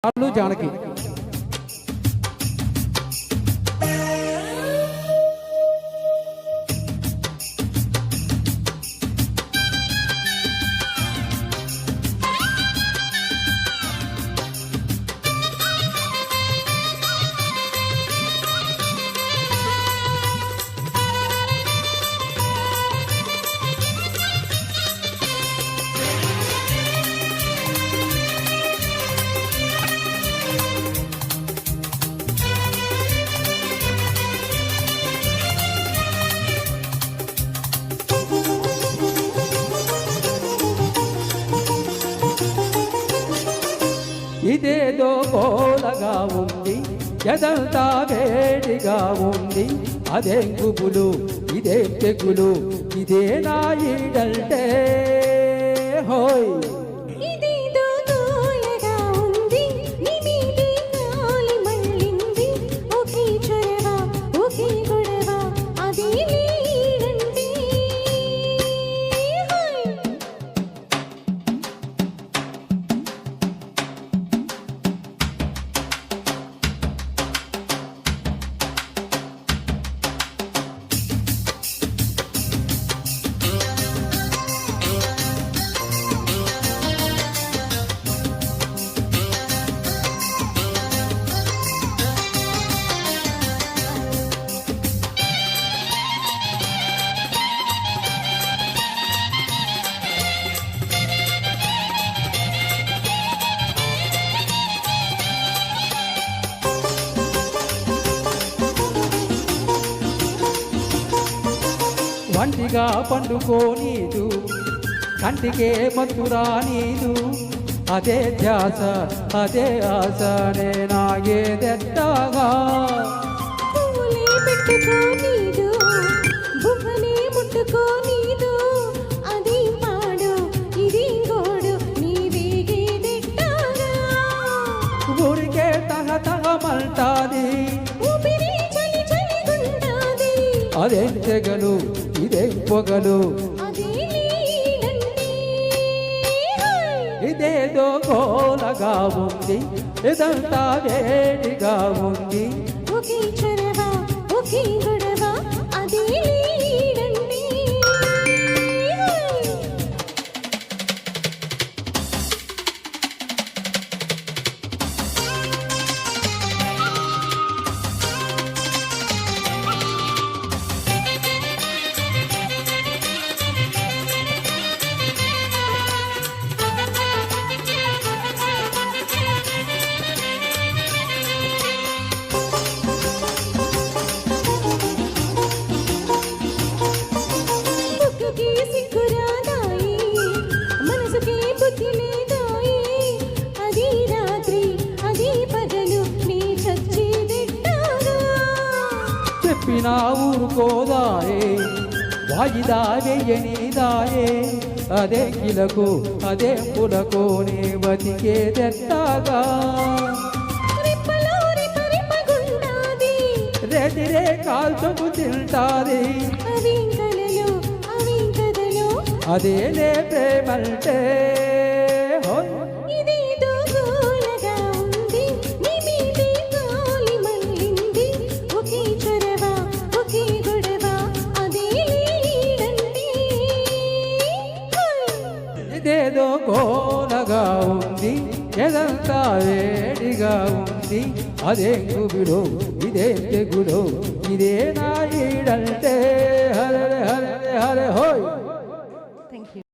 చాలు జానకి ఇదేదో గోలగా ఉంది, ఎదంతా వేడిగా ఉంది. అదే గుబులు, ఇదే తెగులు, ఇదే నా ఈడంటే హోయ్. వంటిగా పండుకోనీదు, కంటికే మధురా నీదు. అదే ధ్యాస, అదే ఆశ, నేనాగేదెట్టాగా. పెట్టుకోనీదు, బువ్వనే ముట్టుకోనీదు. అది పాడు, ఇది గోడు, నీవేగేదెట్టాగా. ఊరికే తగ తగమంటాది, ఊపిరి చలి చలిగుంటాది. అదేం తెగలు, ఇదేం పొగలు, ఇదేదో గోలగా ఉంది, ఇదంతా వేడిగా ఉంది. ఒకే చొరవ, ఒకే గొడవ, అదే లీడండి. చెప్పినా ఊరుకోదాయే, వాయిదా వెయ్యనిదాయే. అదే కిలకు, అదే పులకు, నీ బతికేదెట్టాగా. రెదిరే కాల్చుకు తింటాది, అదేలే ప్రేమంటే. ఇదేదో గోలగా ఉంది, ఎదంతా వేడిగా ఉంది. అదే గుబిలో, ఇదే తెగులో, ఇదే నా ఈడంటే. హరే హరే హరే హోయ్.